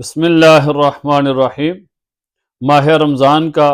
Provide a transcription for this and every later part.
بسم اللہ الرحمن الرحیم۔ ماہ رمضان کا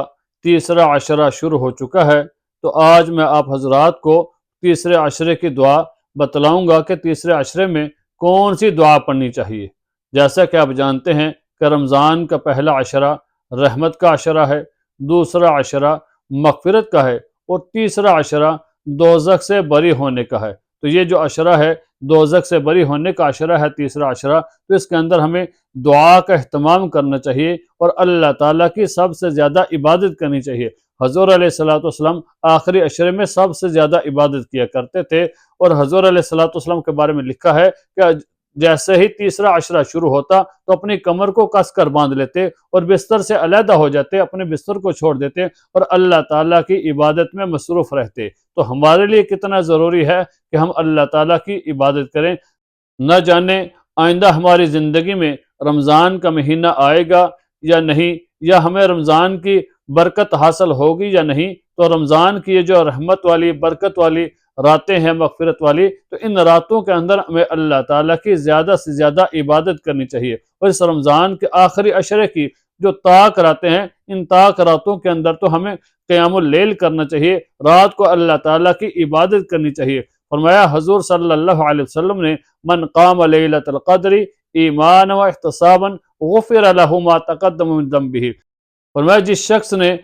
تیسرا عشرہ شروع ہو چکا ہے، تو آج میں آپ حضرات کو تیسرے عشرے کی دعا بتلاؤں گا کہ تیسرے عشرے میں کون سی دعا پڑھنی چاہیے۔ جیسا کہ آپ جانتے ہیں کہ رمضان کا پہلا عشرہ رحمت کا عشرہ ہے، دوسرا عشرہ مغفرت کا ہے اور تیسرا عشرہ دوزخ سے بری ہونے کا ہے۔ تو یہ جو عشرہ ہے دوزخ سے بری ہونے کا عشرہ ہے، تیسرا عشرہ، تو اس کے اندر ہمیں دعا کا اہتمام کرنا چاہیے اور اللہ تعالیٰ کی سب سے زیادہ عبادت کرنی چاہیے۔ حضور علیہ الصلوۃ والسلام آخری عشرے میں سب سے زیادہ عبادت کیا کرتے تھے، اور حضور علیہ الصلوۃ والسلام کے بارے میں لکھا ہے کہ جیسے ہی تیسرا عشرہ شروع ہوتا تو اپنی کمر کو کس کر باندھ لیتے اور بستر سے علیحدہ ہو جاتے، اپنے بستر کو چھوڑ دیتے اور اللہ تعالیٰ کی عبادت میں مصروف رہتے۔ تو ہمارے لیے کتنا ضروری ہے کہ ہم اللہ تعالیٰ کی عبادت کریں۔ نہ جانے آئندہ ہماری زندگی میں رمضان کا مہینہ آئے گا یا نہیں، یا ہمیں رمضان کی برکت حاصل ہوگی یا نہیں۔ تو رمضان کی یہ جو رحمت والی برکت والی راتیں ہیں، مغفرت والی، تو ان راتوں کے اندر ہمیں اللہ تعالیٰ کی زیادہ سے زیادہ عبادت کرنی چاہیے۔ اور اس رمضان کے آخری عشرے کی جو طاق راتیں ہیں، ان طاق راتوں کے اندر تو ہمیں قیام اللیل کرنا چاہیے، رات کو اللہ تعالیٰ کی عبادت کرنی چاہیے۔ فرمایا حضور صلی اللہ علیہ وسلم نے، من قام لیلۃ القدر ایمانا و احتسابا غفر له ما تقدم من ذنبہ۔ فرمایا جس شخص نے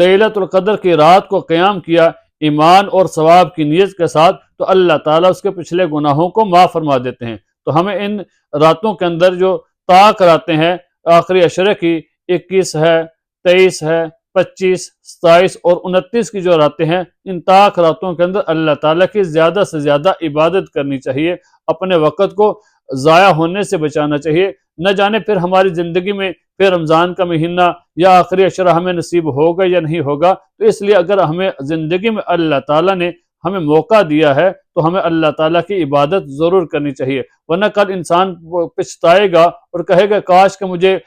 لیلۃ القدر کی رات کو قیام کیا ایمان اور ثواب کی نیت کے ساتھ، تو اللہ تعالیٰ اس کے پچھلے گناہوں کو معاف فرما دیتے ہیں۔ تو ہمیں ان راتوں کے اندر جو طاق راتیں ہیں آخری عشرے کی، 21 ہے، 23 ہے، 25، 27 اور 29 کی جو راتیں ہیں، ان طاق راتوں کے اندر اللہ تعالیٰ کی زیادہ سے زیادہ عبادت کرنی چاہیے، اپنے وقت کو ضائع ہونے سے بچانا چاہیے۔ نہ جانے پھر ہماری زندگی میں پھر رمضان کا مہینہ یا آخری عشرہ ہمیں نصیب ہوگا یا نہیں ہوگا۔ تو اس لیے اگر ہمیں زندگی میں اللہ تعالیٰ نے ہمیں موقع دیا ہے تو ہمیں اللہ تعالیٰ کی عبادت ضرور کرنی چاہیے، ورنہ کل انسان پچھتائے گا اور کہے گا کاش کہ مجھے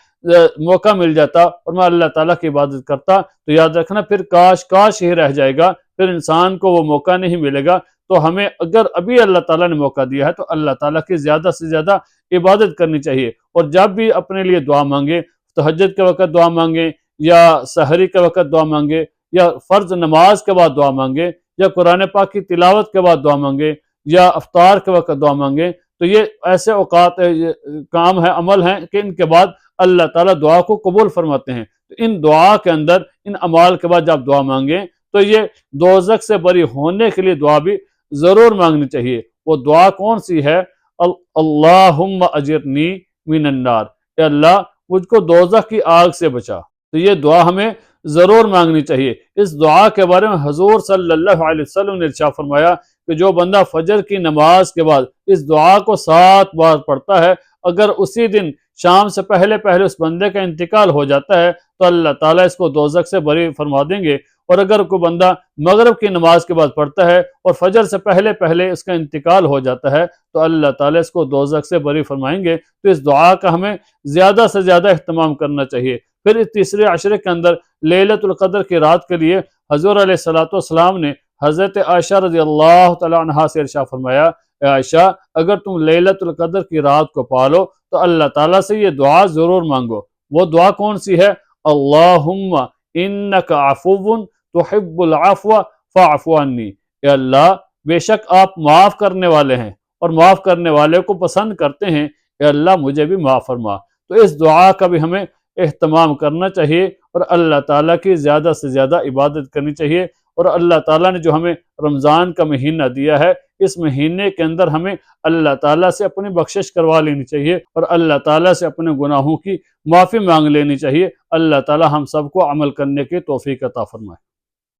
موقع مل جاتا اور میں اللہ تعالیٰ کی عبادت کرتا۔ تو یاد رکھنا پھر کاش کاش ہی رہ جائے گا، پھر انسان کو وہ موقع نہیں ملے گا۔ تو ہمیں اگر ابھی اللہ تعالیٰ نے موقع دیا ہے تو اللہ تعالیٰ کی زیادہ سے زیادہ عبادت کرنی چاہیے، اور جب بھی اپنے لیے دعا مانگیں، تہجد کے وقت دعا مانگیں، یا سحری کے وقت دعا مانگیں، یا فرض نماز کے بعد دعا مانگیں، یا قرآن پاک کی تلاوت کے بعد دعا مانگیں، یا افطار کے وقت دعا مانگیں، تو یہ ایسے اوقات کام ہیں، عمل ہیں کہ ان کے بعد اللہ تعالیٰ دعا کو قبول فرماتے ہیں۔ تو ان دعا کے اندر، ان اعمال کے بعد جب دعا مانگیں تو یہ دوزخ سے بری ہونے کے لیے دعا بھی ضرور مانگنی چاہیے۔ وہ دعا کون سی ہے؟ اللہم اجرنی من النار، اے اللہ مجھ کو دوزخ کی آگ سے بچا۔ تو یہ دعا ہمیں ضرور مانگنی چاہیے۔ اس دعا کے بارے میں حضور صلی اللہ علیہ وسلم نے ارشاد فرمایا کہ جو بندہ فجر کی نماز کے بعد اس دعا کو 7 بار پڑھتا ہے، اگر اسی دن شام سے پہلے اس بندے کا انتقال ہو جاتا ہے تو اللہ تعالیٰ اس کو دوزخ سے بری فرما دیں گے۔ اور اگر کوئی بندہ مغرب کی نماز کے بعد پڑھتا ہے اور فجر سے پہلے اس کا انتقال ہو جاتا ہے تو اللہ تعالیٰ اس کو دوزخ سے بری فرمائیں گے۔ تو اس دعا کا ہمیں زیادہ سے زیادہ اہتمام کرنا چاہیے۔ پھر اس تیسرے عشرے کے اندر لیلۃ القدر کی رات کے لیے حضور علیہ الصلوۃ والسلام نے حضرت عائشہ رضی اللہ تعالیٰ عنہا سے ارشاد فرمایا، اے عائشہ اگر تم لیلۃ القدر کی رات کو پالو تو اللہ تعالیٰ سے یہ دعا ضرور مانگو۔ وہ دعا کون سی ہے؟ اللہم انک عفو تحب العفو فاعف عنی، اے اللہ بے شک آپ معاف کرنے والے ہیں اور معاف کرنے والے کو پسند کرتے ہیں، اے اللہ مجھے بھی معاف فرما۔ تو اس دعا کا بھی ہمیں اہتمام کرنا چاہیے اور اللہ تعالیٰ کی زیادہ سے زیادہ عبادت کرنی چاہیے۔ اور اللہ تعالیٰ نے جو ہمیں رمضان کا مہینہ دیا ہے، اس مہینے کے اندر ہمیں اللہ تعالیٰ سے اپنی بخشش کروا لینی چاہیے اور اللہ تعالیٰ سے اپنے گناہوں کی معافی مانگ لینی چاہیے۔ اللہ تعالیٰ ہم سب کو عمل کرنے کی توفیق عطا فرمائے۔